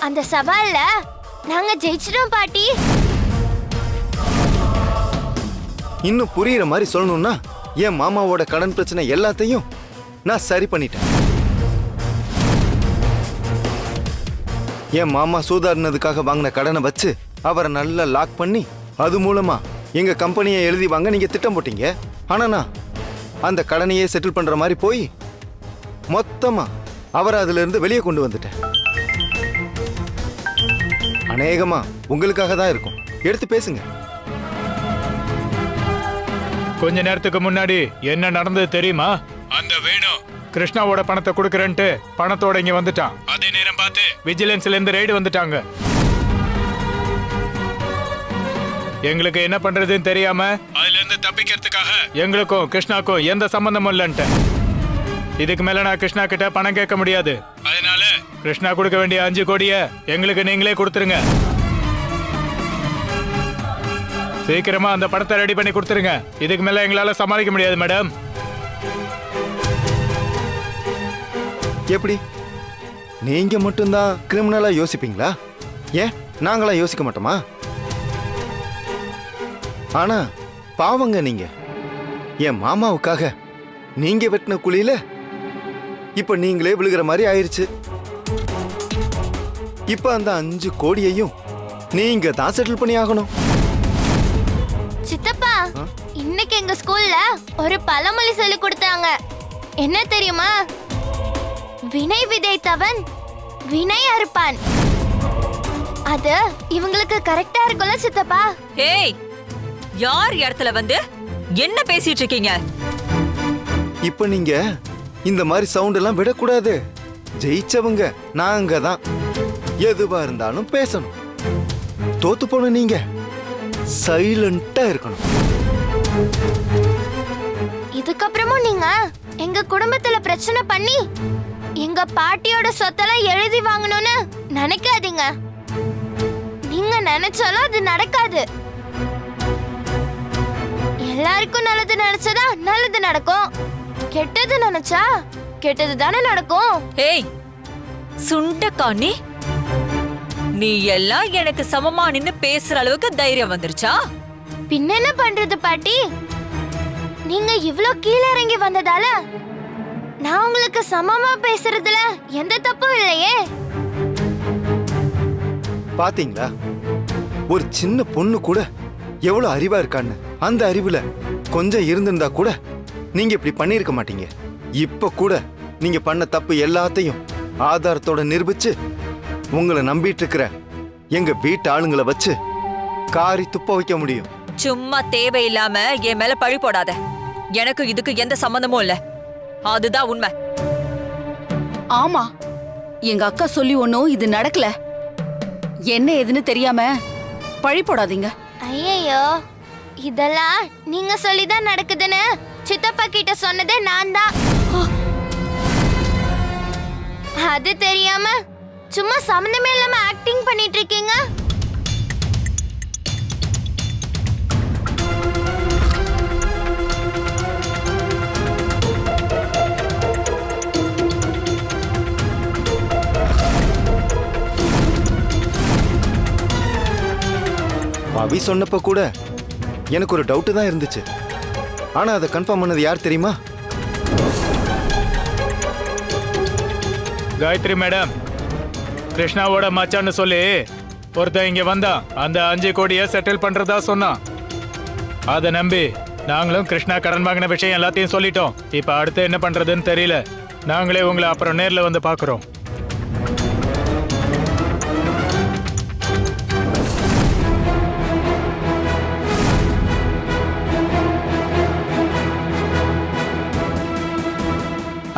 அந்த சவால்ல நாங்க ஜெயிச்சிட்டோம் பாட்டி. இன்னும் புரியுற மாதிரி சொல்லணும்னா என் மாமாவோட கடன் பிரச்சனை எல்லாத்தையும் நான் சரி பண்ணிட்டேன். என் மாமா சூதாடினதுக்காக வாங்கின கடனை வச்சு அவரை நல்லா லாக் பண்ணி அது மூலமா எங்க கம்பெனியை எழுதி வாங்க நீங்க திட்டம் போட்டீங்க. ஆனா நான் அந்த கடனையே செட்டில் பண்ற மாதிரி போய் மொத்தமா அவரை அதுல இருந்து வெளியே கொண்டு வந்துட்டேன். அநேகமா உங்களுக்காக தான் இருக்கும். எடுத்து பேசுங்க. கொஞ்ச நேரத்துக்கு முன்னாடி என்ன நடந்தது தெரியுமா? அந்த வேணு கிருஷ்ணாவோட பணத்தை கொடுக்கறேன்ட்டு பணத்தோட இங்க வந்துட்டான். அதே நேரம் பார்த்து விஜிலன்ஸ்ல இருந்து ரெய்டு வந்துட்டாங்க. எங்களுக்கு என்ன பண்றதுன்னு தெரியாம அதுல இருந்து தப்பிக்கிறதுக்காக எங்களுக்கும் கிருஷ்ணாக்கும் எந்த சம்பந்தமும் இல்லன்ட்டு. இதுக்கு மேல நான் கிருஷ்ணா கிட்ட பணம் கேட்க முடியாது. அதனால கிருஷ்ணா கொடுக்க வேண்டிய 5 கோடியை எங்களுக்கு நீங்களே கொடுத்துருங்க. சீக்கிரமா அந்த பணத்தை ரெடி பண்ணி கொடுத்துருங்க. இதுக்கு மேல எங்களால சமாளிக்க முடியாது மேடம். எப்படி நீங்க மட்டும்தான் கிரிமினலா யோசிப்பீங்களா? ஏன் நாங்களா யோசிக்க மாட்டோமா? ஆனா பாவங்க நீங்க. என் மாமாவுக்காக நீங்க வெட்டின குழியில இப்ப நீங்களே விழுகிற மாதிரி ஆயிருச்சு. இப்ப அந்த 5 கோடியையும் நீங்க தான் செட்டில் பண்ணி ஆகணும். சித்தப்பா, இன்னைக்கு எங்க ஸ்கூல்ல ஒரு பழமொழி சொல்லி கொடுத்தாங்க. என்ன தெரியுமா? வினை விதைத்தவன் வினை அறுப்பான். அது இவங்களுக்கு கரெக்டா இருக்கும்ல சித்தப்பா? ஏய், யார் இடத்துல வந்து என்ன பேசிட்டு இருக்கீங்க? இப்ப நீங்க இந்த மாதிரி சவுண்ட் எல்லாம் விடக்கூடாது. ஜெயிச்சவங்க நாங்க தான். எதுவா இருந்தாலும் பேசணும். தோத்து போன நீங்க சைலண்டா இருக்கணும். இதுக்கப்புறமும் நீங்க எங்க குடும்பத்துல பிரச்சனை பண்ணி எங்க பாட்டியோட சொத்தெல்லாம் எழுதி வாங்கணும்னு நினைக்காதீங்க. நீங்க நினைச்சாலும் அது நடக்காது. எல்லாருக்கும் நல்லது நினைச்சதா நல்லது நடக்கும். கெட்டது நினைச்சா கெட்டது தானே நடக்கும். ஏய் சுண்டக்காணி, நீ எல்லாம் எனக்கு சமமா நின்னு பேசுற அளவுக்கு தைரியம் வந்துருச்சா? பின்ன என்ன பண்றது பாட்டி? நீங்க இவ்ளோ கீழ இறங்கி வந்ததால நான் உங்களுக்கு சமமா பேசுறதுல எந்த தப்பும் இல்லையே. பாத்தீங்களா, ஒரு சின்ன பொண்ணு கூட எவ்வளவு அறிவா இருக்கான்னு. அந்த அறிவுல கொஞ்சம் இருந்திருந்தா கூட நீங்க இப்படி பண்ணிருக்க மாட்டீங்க. இப்ப கூட நீங்க பண்ண தப்பு எல்லாத்தையும் ஆதாரத்தோட நிரூபிச்சு உங்களை நம்பிட்டு இருக்கிற எங்க வீட்டு ஆளுங்களை வச்சு காரி துப்ப வைக்க முடியும். சும்மா தேவையில்லாம என் மேல பழி போடாத. எனக்கு இதுக்கு எந்த சம்பந்தமும் இல்ல. அதுதான் உண்மை. ஆமா, எங்க அக்கா சொல்லி ஒன்னும் இது நடக்கல. என்ன ஏதுன்னு தெரியாம பழி போடாதீங்க. ஐயோ, இதெல்லாம் நீங்க சொல்லிதான் நடக்குதுன்னு சித்தப்பா கிட்ட சொன்னதே நான் தான். அது தெரியாம சும்மா சம்மந்தமே இல்லாம ஆக்டிங் பண்ணிட்டு இருக்கீங்க. பவி சொன்னப்ப கூட எனக்கு ஒரு டவுட் தான் இருந்துச்சு. ஆனா அதை கன்ஃபார்ம் பண்ணது யார் தெரியுமா? காயத்ரி மேடம், கிருஷ்ணாவோட மச்சான்னு சொல்லி ஒருத்தன் இங்க வந்தான். அந்த 5 கோடியை செட்டில் பண்றதா சொன்னான். அதை நம்பி நாங்களும் கிருஷ்ணா கடன் வாங்கின விஷயம் எல்லாத்தையும் சொல்லிட்டோம். இப்ப அடுத்து என்ன பண்றதுன்னு தெரியல. நாங்களே உங்களை அப்புறம் நேர்ல வந்து பாக்குறோம்.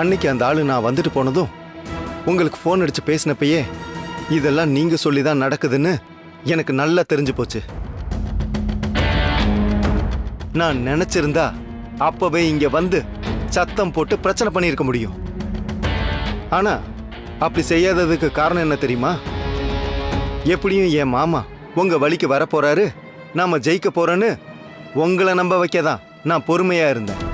அன்னைக்கு அந்த ஆளு நான் வந்துட்டு போனதும் உங்களுக்கு ஃபோன் அடிச்சு பேசினப்பயே இதெல்லாம் நீங்க சொல்லிதான் நடக்குதுன்னு எனக்கு நல்லா தெரிஞ்சு போச்சு. நான் நினைச்சிருந்தா அப்பவே இங்க வந்து சத்தம் போட்டு பிரச்சனை பண்ணியிருக்க முடியும். ஆனா அப்படி செய்யாததுக்கு காரணம் என்ன தெரியுமா? எப்படியும் என் மாமா உங்க வழிக்கு வர போறாரு, நாம ஜெயிக்க போறோன்னு உங்களை நம்ப வைக்கதான் நான் பொறுமையா இருந்தேன்.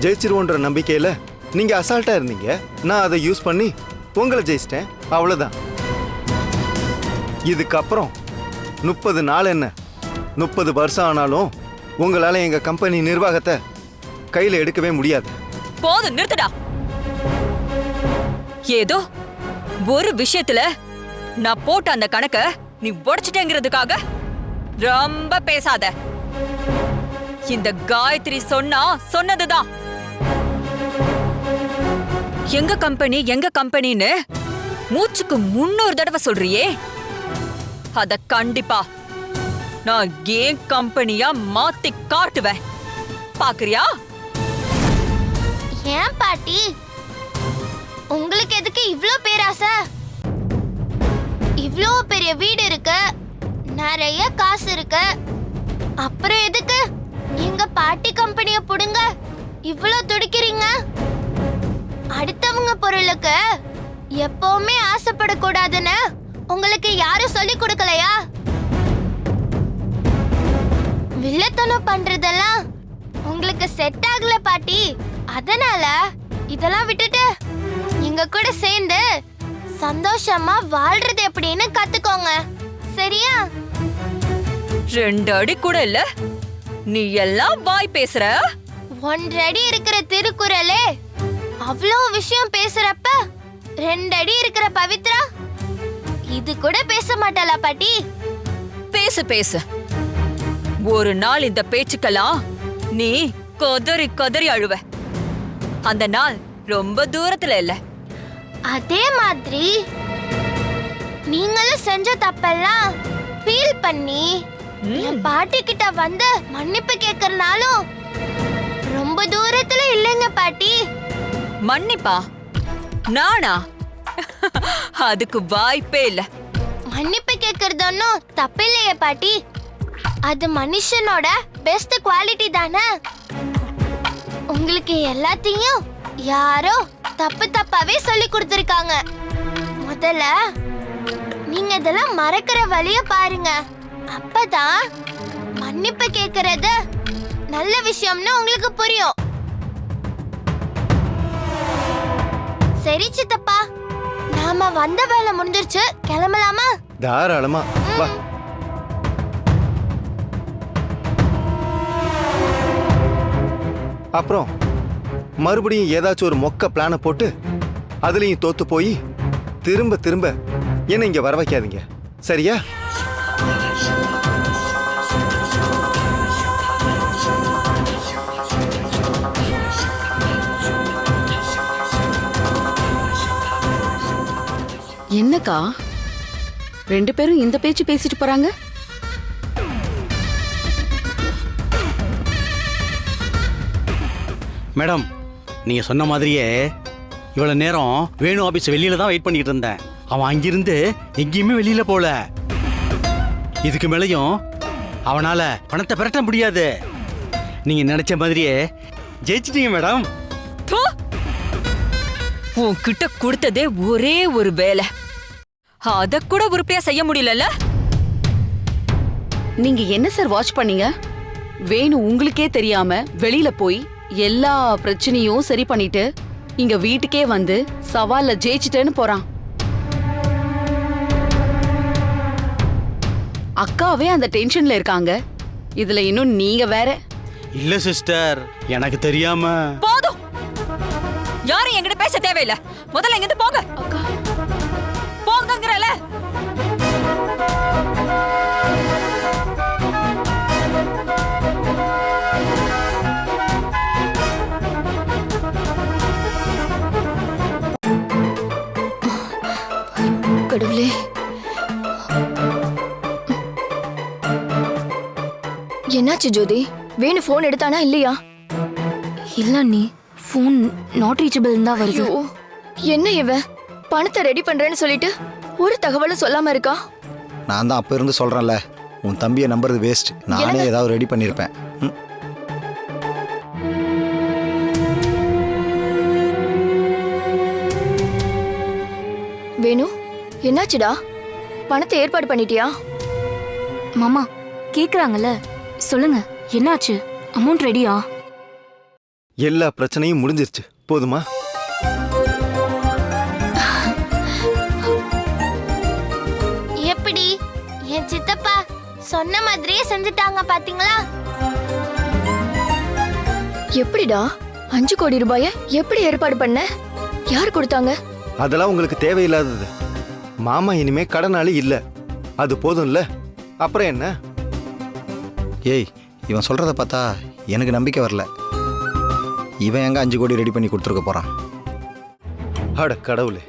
ஜெயிச்சிருவோன்ற நம்பிக்கையில நீங்க அசால்ட்டா இருந்தீங்க, நான் அதை யூஸ் பண்ணி உங்களை ஜெயிச்சிட்டேன், அவ்வளவுதான். இதுக்கப்புறம் 30 நாள் என்ன 30 வருஷம் ஆனாலும் உங்களால எங்க கம்பெனி நிர்வாகத்தை கையில எடுக்கவே முடியாது. போதும், நிறுத்துடா. ஏதோ ஒரு விஷயத்துல நான் போட்ட அந்த கணக்க நீ உடைச்சிட்டேங்கிறதுக்காக ரொம்ப பேசாத. இந்த காயத்ரி சொன்னதுதான். எங்க கம்பெனின்னு மூச்சுக்கு 300 தடவை சொல்றியே, அத கண்டிப்பா நான் ஏன் கம்பெனியா மாத்தி காட்டுவேன். பாக்குறியா? ஏன் பாட்டி, உங்களுக்கு எதுக்கு இவ்ளோ பேராசை? இவ்ளோ பெரிய வீடு இருக்கு, நிறைய காசு இருக்கு, அப்புறம் எதுக்கு எங்க பாட்டி கம்பெனிய புடுங்க இவ்ளோ துடிக்கிறீங்க? அடுத்தவங்க பொருளுக்கு எப்பவுமே ஆசைப்படக்கூடாதுன்னு உங்களுக்கு யாரும் சொல்லி கொடுக்கலையா? வில்லத்தனம் பண்றதெல்லாம் உங்களுக்கு செட் ஆகல பாட்டி. அதனால இதெல்லாம் விட்டுட்டு எங்க கூட சேர்ந்து சந்தோஷமா வாழ்றது எப்படின்னு கத்துக்கோங்க, சரியா? 2 அடி கூட இல்ல, நீ எல்லாம் வாய் பேசுற. 1 அடி இருக்கிற திருக்குறளே அவ்வளோ விஷயம் பேசுறப்ப 2 அடி இருக்கிற பவித்ரா இது கூட பேச மாட்டாளா பாட்டி? பேசு பேசு. ஒரு நாள் இந்த பேச்சுக்கெல்லாம் நீ கதறி கதறி அழுவ. அந்த நாள் ரொம்ப தூரத்துல இல்ல. அதே மாதிரி நீங்களும் செஞ்ச தப்பெல்லாம் ஃபீல் பண்ணி என் பாட்டி கிட்ட வந்து மன்னிப்பு கேட்கறனாலும் ரொம்ப தூரத்துல இல்லைங்க பாட்டி. மன்னிப்பா? நானா? அதுக்கு வாய்ப்பே இல்ல. மன்னிப்பு கேட்கறது ஒன்னும் தப்பில்லையே பாட்டி, அது மனுஷனோட பெஸ்ட் குவாலிட்டி தானே. உங்களுக்கு எல்லாத்தையும் யாரோ தப்பு தப்பாவே சொல்லி கொடுத்திருக்காங்க. முதல்ல நீங்க இதெல்லாம் மறக்கிற வழிய பாருங்க, அப்பதான் மன்னிப்பு கேட்கறது நல்ல விஷயம்னு உங்களுக்கு புரியும். சரி சித்தப்பா, நாம வந்த வேலை முடிஞ்சிருச்சு, கிளம்பலாமா? தாராளமா வா. அப்புறம் மறுபடியும் ஏதாச்சும் ஒரு மொக்க பிளானை போட்டு அதுலயும் தோத்து போய் திரும்ப திரும்ப என்ன இங்க வர வைக்காதீங்க, சரியா? என்னக்கா 2 பேரும் இந்த பேச்சு பேசிட்டு போறாங்க? மேடம், நீங்க சொன்ன மாதிரியே இவ்வளவு நேரம் வேணு ஆபீஸ் வெளியில தான் வெயிட் பண்ணிட்டு இருந்தேன். அவன் அங்கிருந்து எங்கேயுமே வெளியில போல. இதுக்கு மேலையும் அவனால பணத்தை பெரட்ட முடியாது. நீங்க நினைச்ச மாதிரியே ஜெயிச்சிட்டீங்க மேடம். தோ, உன்கிட்ட கொடுத்ததே ஒரே ஒரு வேலை, அத கூட உருப்படியா செய்ய முடியல. நீங்க என்ன சார் வாட்ச் பண்ணீங்க? வேணு உங்களுக்கே தெரியாம வெளியில போய் எல்லா பிரச்சனையும் சரி பண்ணிட்டு இங்க வீட்டுக்கே வந்து சவால்ல ஜெயிச்சிட்டேன்னு போறான். அக்காவே அந்த டென்ஷன்ல இருக்காங்க, இதுல இன்னும் நீங்க வேற. இல்ல சிஸ்டர், எனக்கு தெரியாம. போதும், யாரும் என்கிட்ட பேச தேவையில்லை. முதல்ல எங்கிட்ட போங்க. போங்கங்கறல. கடவுளே, என்னாச்சு ஜோதி? வேணு போன் எடுத்தானா இல்லையா? இல்ல நீ ஃபோன் நாட் ரீச்சபிள் தான் வருது. ஐயோ, என்ன இவ பணத்தை ரெடி பண்றேன்னு சொல்லிட்டு ஒரு தகவலும் சொல்லாம இருக்கா? நான் தான் அப்ப இருந்து சொல்றேன்ல, உன் தம்பியை நம்புறது வேஸ்ட். நானே ஏதாவது ரெடி பண்ணிருப்பேன். வேணு, என்னாச்சுடா? பணத்தை ஏற்பாடு பண்ணிட்டியா? மாமா கேக்குறாங்கல்ல, சொல்லுங்க என்னாச்சு? அமௌண்ட் ரெடியா? எல்லா பிரச்சனையும் முடிஞ்சிருச்சு, போதுமா? சொன்ன மாதிரியே செஞ்சுட்டாங்க பாத்தீங்களா? எப்படிடா 5 கோடி ரூபாய எப்படி ஏற்பாடு பண்ண? யார் கொடுத்தாங்க? அதெல்லாம் உங்களுக்கு தேவையில்லாதது. மாமா இனிமே கடனாளி இல்ல, அது போதும்ல. அப்புறம் என்ன? ஏய், இவன் சொல்கிறத பார்த்தா எனக்கு நம்பிக்கை வரல. இவன் எங்கே 5 கோடி ரெடி பண்ணி கொடுத்துருக்க போகிறான்? அட கடவுளே,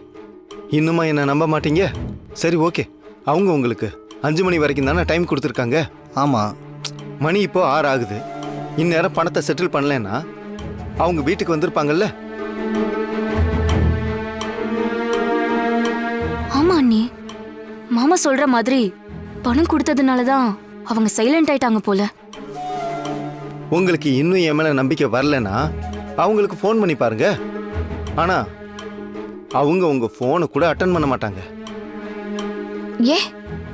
இன்னுமா என்ன நம்ப மாட்டீங்க? சரி ஓகே, அவங்க உங்களுக்கு 5 மணி வரைக்கும் தானே டைம் கொடுத்துருக்காங்க. ஆமாம். மணி இப்போ 6 ஆகுது. இந்நேரம் பணத்தை செட்டில் பண்ணலன்னா அவங்க வீட்டுக்கு வந்திருப்பாங்கல்ல. ஆமா அண்ணி, மாமா சொல்ற மாதிரி பணம் கொடுத்ததுனால தான் அவங்க சைலண்ட் ஆயிட்டாங்க போல. உங்களுக்கு இன்னும் என் மேல நம்பிக்கை வரலன்னா அவங்களுக்கு ஃபோன் பண்ணி பாருங்க. ஆனா அவங்க உங்க ஃபோனை கூட அட்டன் பண்ண மாட்டாங்க. ஏ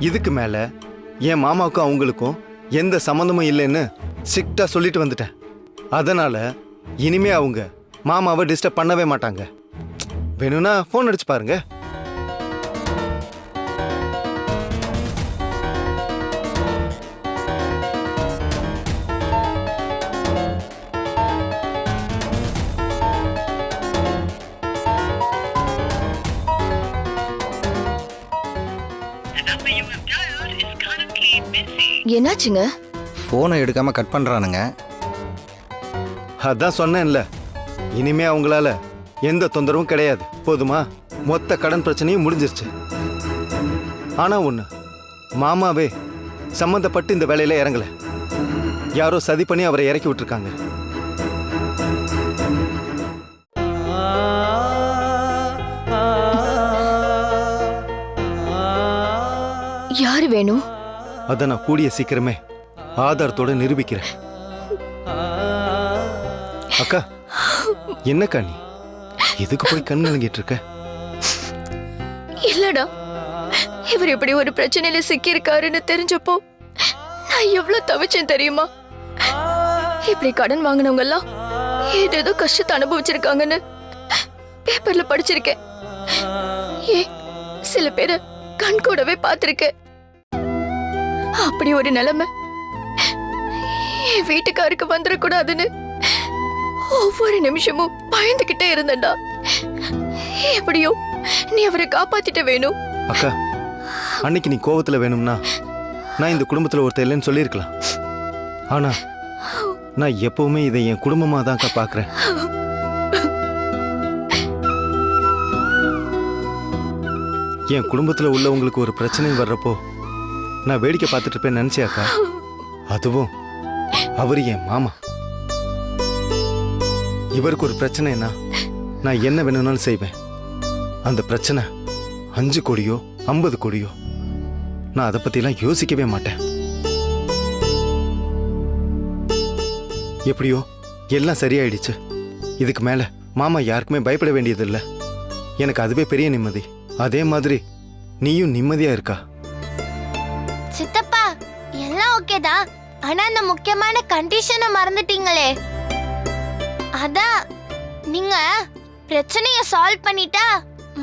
இதுக்கு மேல என் மாமாவுக்கும் அவங்களுக்கும் எந்த சம்மந்தமும் இல்லைன்னு ஸ்ட்ரிக்டா சொல்லிட்டு வந்துட்டேன். அதனால இனிமே அவங்க மாமாவை டிஸ்டர்ப் பண்ணவே மாட்டாங்க. வேணும்னா ஃபோன் அடிச்சு பாருங்க. என்னாச்சுங்க? ஃபோனை எடுக்காமல் கட் பண்ணுறானுங்க. அதான் சொன்னேன்ல, இனிமே அவங்களால எந்த தொந்தரவும் கிடையாது. போதுமா? மொத்த கடன் பிரச்சனையும் முடிஞ்சிருச்சு. ஆனா ஒண்ணு, மாமாவே சம்மந்தப்பட்டு இந்த வேலையில இறங்கல. யாரோ சதி பண்ணி அவரை இறக்கி விட்டுருக்காங்க. யாரு வேணும்? அதை நான் கூடிய சீக்கிரமே ஆதாரத்தோட நிரூபிக்கிறேன். அக்கா, என்னக்கா நீ எதுக்கு போய் கண் கலங்கிட்டு இருக்க? இல்லடா, இவர் இப்படி ஒரு பிரச்சனையில சிக்கி இருக்காருன்னு தெரிஞ்சப்போ நான் எவ்வளவு தவிச்சேன் தெரியுமா? இப்படி கடன் வாங்கினவங்க எல்லாம் ஏதேதோ கஷ்டத்தை அனுபவிச்சிருக்காங்கன்னு பேப்பர்ல படிச்சிருக்கேன். சில பேரை கண் கூடவே பார்த்திருக்கேன். அப்படி ஒரு நிலைமை என் வீட்டுக்காருக்கு வந்துடக்கூடாதுன்னு ஒவ்வொரு நிமிஷமும் பயந்துகிட்டே இருந்தேன்டா. எப்படியோ நீ அவரை காப்பாத்திட்ட வேணும். அக்கா, அன்னைக்கு நீ கோவத்துல வேணும்னா நான் இந்த குடும்பத்துல ஒருத்தர் இல்லைன்னு சொல்லியிருக்கலாம். ஆனா நான் எப்பவுமே இதை என் குடும்பமா தான்க்கா பாக்குறேன். என் குடும்பத்துல உள்ளவங்களுக்கு ஒரு பிரச்சனை வர்றப்போ நான் வேடிக்கை பார்த்துட்டு இருப்பேன் நினைச்சியாக்கா? அதுவும் அவரு என் மாமா. இவருக்கு ஒரு பிரச்சனைனா நான் என்ன வேணும்னாலும் செய்வேன். அந்த பிரச்சனை 5 கோடியோ 50 கோடியோ நான் அதை பத்திலாம் யோசிக்கவே மாட்டேன். எப்படியோ எல்லாம் சரியாயிடுச்சு. இதுக்கு மேல மாமா யாருக்குமே பயப்பட வேண்டியதில்லை. எனக்கு அதுவே பெரிய நிம்மதி. அதே மாதிரி நீயும் நிம்மதியா இருக்கா? சித்தப்பா, எல்லாம் ஓகேதான். ஆனா அந்த முக்கியமான கண்டிஷனை மறந்துட்டீங்களே. அதான் நீங்க பிரச்சனைய சால்வ் பண்ணிட்டா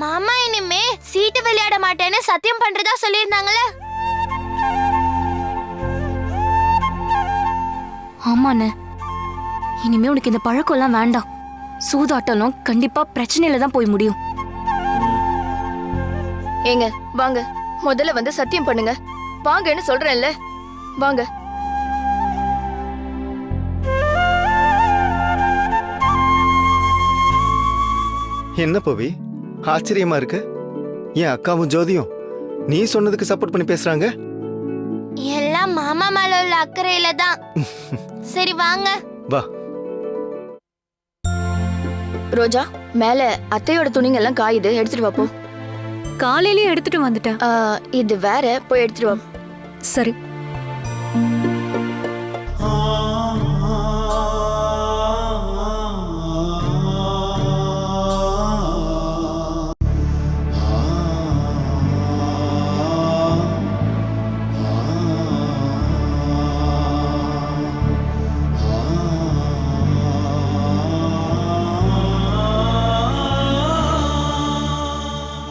மாமா இனிமே சீட்டு விளையாட மாட்டேன்னு சத்தியம் பண்றதா சொல்லியிருந்தாங்களே. ஆமாண்ணே, இனிமே உனக்கு இந்த பழக்கம் எல்லாம் வேண்டாம். சூதாட்டம்லாம் கண்டிப்பா பிரச்சனையில தான் போய் முடியும். ஏங்க வாங்க, முதல்ல வந்து சத்தியம் பண்ணுங்க. வாங்கன்னு சொல்றேன்ல, வாங்க. என்ன பவி, ஆச்சரியமா இருக்கு. என் அக்காவும் ஜோதியும் நீ சொன்னதுக்கு சப்போர்ட் பண்ணி பேசுறாங்க. எல்லாம் மாமா மேல உள்ள அக்கறையில தான். சரி வாங்க. வா. ரோஜா, மேல அத்தையோட துணிங்க எல்லாம் காயுது, எடுத்துட்டு வா போ. காலையிலேயே எடுத்துட்டு வந்துட்டேன். இது வேற, போய் எடுத்துட்டு வா. சரி.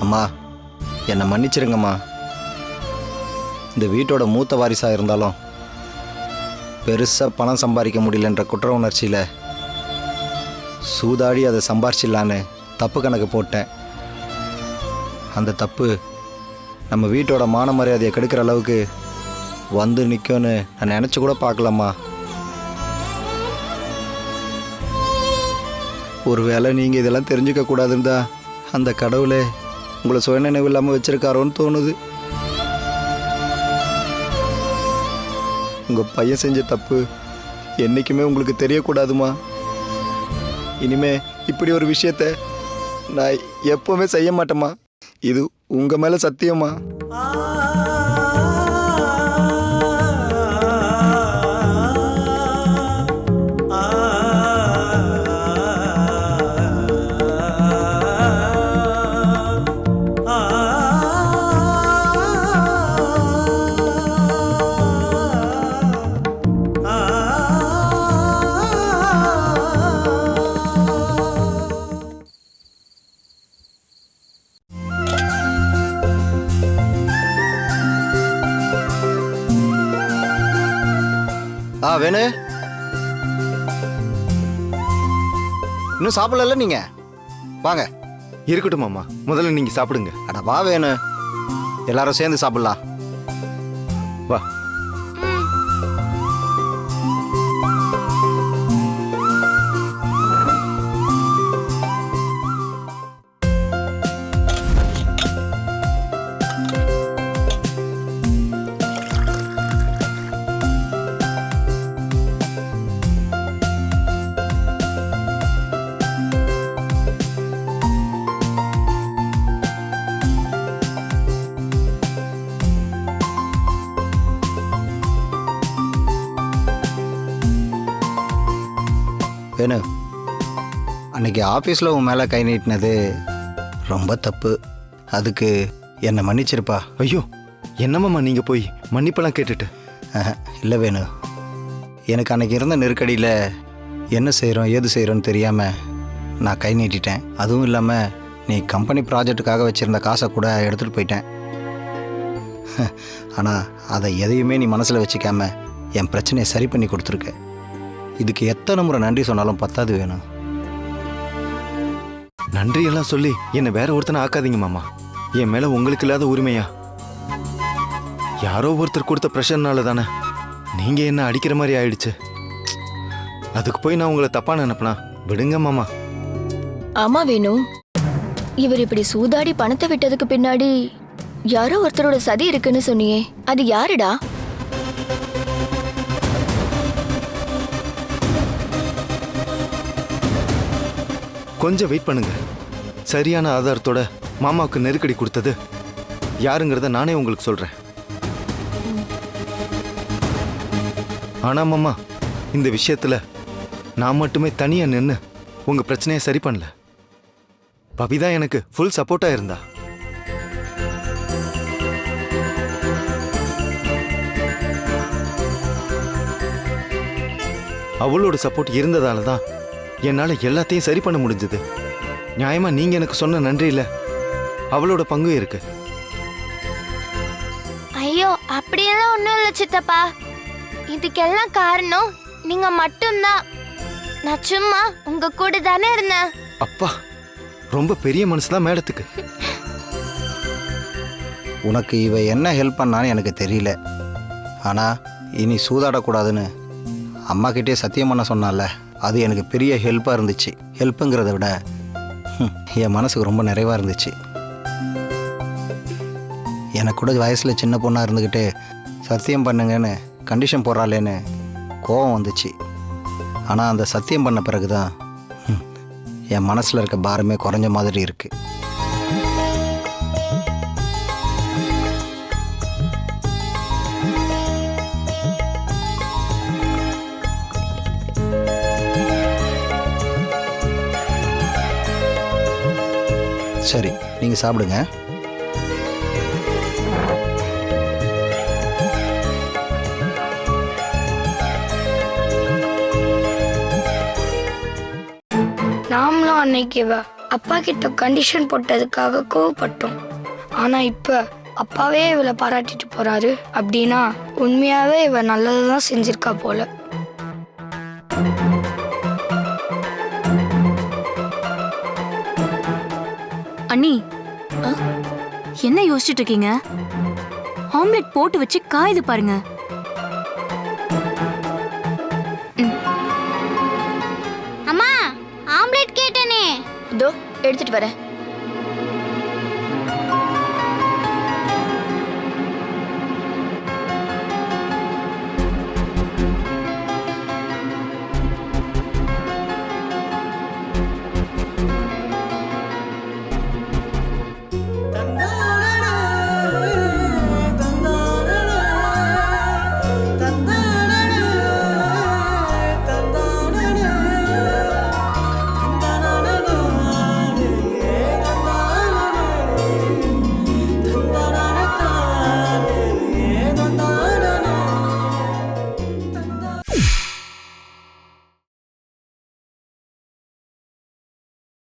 அம்மா, என்னை மன்னிச்சிருங்கம்மா. இந்த வீட்டோட மூத்த வாரிசாக இருந்தாலும் பெருசாக பணம் சம்பாதிக்க முடியலன்ற குற்ற உணர்ச்சியில் சூதாடி அதை சம்பாரிச்சிடலான்னு தப்பு கணக்கு போட்டேன். அந்த தப்பு நம்ம வீட்டோட மான மரியாதையை கெடுக்கிற அளவுக்கு வந்து நிற்கும்னு நான் நினச்சி கூட பார்க்கலாமா. ஒருவேளை நீங்கள் இதெல்லாம் தெரிஞ்சுக்க கூடாதுன்னு தான் அந்த கடவுளே உங்களை சுயநினைவு இல்லாமல் வச்சுருக்காரோன்னு தோணுது. உங்கள் பையன் செஞ்ச தப்பு என்றைக்குமே உங்களுக்கு தெரியக்கூடாதுமா. இனிமே இப்படி ஒரு விஷயத்த நான் எப்போவுமே செய்ய மாட்டேம்மா. இது உங்கள் மேலே சத்தியமா. வேணு, இன்னும் சாப்பிடல நீங்க? வாங்க. இருக்கட்டும் மாமா, முதல்ல நீங்க சாப்பிடுங்க. அட வா வேணு, எல்லாரும் சேர்ந்து சாப்பிடலாம். வா. வேணு, அன்னைக்கு ஆஃபீஸில் உன் மேலே கை நீட்டினது ரொம்ப தப்பு. அதுக்கு என்னை மன்னிச்சிருப்பா. ஐயோ, என்னம்மா நீங்கள் போய் மன்னிப்பெல்லாம் கேட்டுட்டு? இல்லை வேணு, எனக்கு அன்னைக்கு இருந்த நெருக்கடியில் என்ன செய்கிறோம் ஏது செய்கிறோன்னு தெரியாமல் நான் கை நீட்டிட்டேன். அதுவும் இல்லாமல் நீ கம்பெனி ப்ராஜெக்டுக்காக வச்சுருந்த காசை கூட எடுத்துகிட்டு போயிட்டேன். ஆனால் அதை எதையுமே நீ மனசில் வச்சுக்காம என் பிரச்சனையை சரி பண்ணி கொடுத்துருக்க. இதுக்கு எத்தனை முறை நன்றி சொன்னாலும் பத்தாது வேணும். நன்றியெல்லாம் சொல்லி என்னை வேற ஒருத்தனை ஆக்காதீங்க மாமா. என் மேலே உங்களுக்கு இல்லாத உரிமையா? யாரோ ஒருத்தர் கொடுத்த ப்ரெஷர்னால தானே நீங்கள் என்ன அடிக்கிற மாதிரி ஆயிடுச்சு. அதுக்கு போய் நான் உங்களை தப்பா நினைப்பனா? விடுங்க மாமா. ஆமா வேணும், இவர் இப்படி சூதாடி பணத்தை விட்டதுக்கு பின்னாடி யாரோ ஒருத்தரோட சதி இருக்குன்னு சொன்னியே, அது யாருடா? கொஞ்சம் வெயிட் பண்ணுங்க. சரியான ஆதாரத்தோட மாமாவுக்கு நெருக்கடி கொடுத்தது யாருங்கிறத நானே உங்களுக்கு சொல்றேன். ஆனா மாமா, இந்த விஷயத்துல நான் மட்டுமே தனியா நின்று உங்க பிரச்சனையை சரி பண்ணல. பபிதா எனக்கு ஃபுல் சப்போர்ட்டா இருந்தா. அவளோட சப்போர்ட் இருந்ததால தான் என்னால எல்லாத்தையும் சரி பண்ண முடிஞ்சது. நியாயமா நீங்க எனக்கு சொன்ன நன்றியில அவளோட பங்கு இருக்கு. ஐயோ, அப்படியெல்லாம் ஒண்ணும் இல்ல சித்தப்பா. இதுக்கெல்லாம் காரணம் நீங்க மட்டும்தான். நான் சும்மா உங்க கூட தானே இருந்தேன். அப்பா, ரொம்ப பெரிய மனசுதான் மேடத்துக்கு. உனக்கு இவ என்ன ஹெல்ப் பண்ணான்னு எனக்கு தெரியல. ஆனால் இனி சூதாடக்கூடாதுன்னு அம்மாக்கிட்டே சத்தியம் பண்ண சொன்னால, அது எனக்கு பெரிய ஹெல்ப்பாக இருந்துச்சு. ஹெல்ப்புங்கிறத விட என் மனசுக்கு ரொம்ப நிறைவாக இருந்துச்சு. எனக்கு கூட வயசில் சின்ன பொண்ணாக இருந்துக்கிட்டு சத்தியம் பண்ணுங்கன்னு கண்டிஷன் போடுறாளேன்னு கோபம் வந்துச்சு. ஆனால் அந்த சத்தியம் பண்ண பிறகு தான் என் மனசில் இருக்க பாரமே குறைஞ்ச மாதிரி இருக்குது. சரி, நீங்கள் சாப்பிடுங்க. நாமளும் அன்னைக்கு அப்பா கிட்ட கண்டிஷன் போட்டதுக்காக கோவப்பட்டோம். ஆனா இப்ப அப்பாவே இவளை பாராட்டிட்டு போறாரு அப்படின்னா உண்மையாவே இவ நல்லதுதான் செஞ்சிருக்கா போல. அண்ணி என்ன யோசிச்சுட்டு இருக்கீங்க? ஆம்லெட் போட்டு வச்சு காயுது பாருங்க. அம்மா ஆம்லெட் கேட்டனே. இதோ எடுத்துட்டு வரேன்.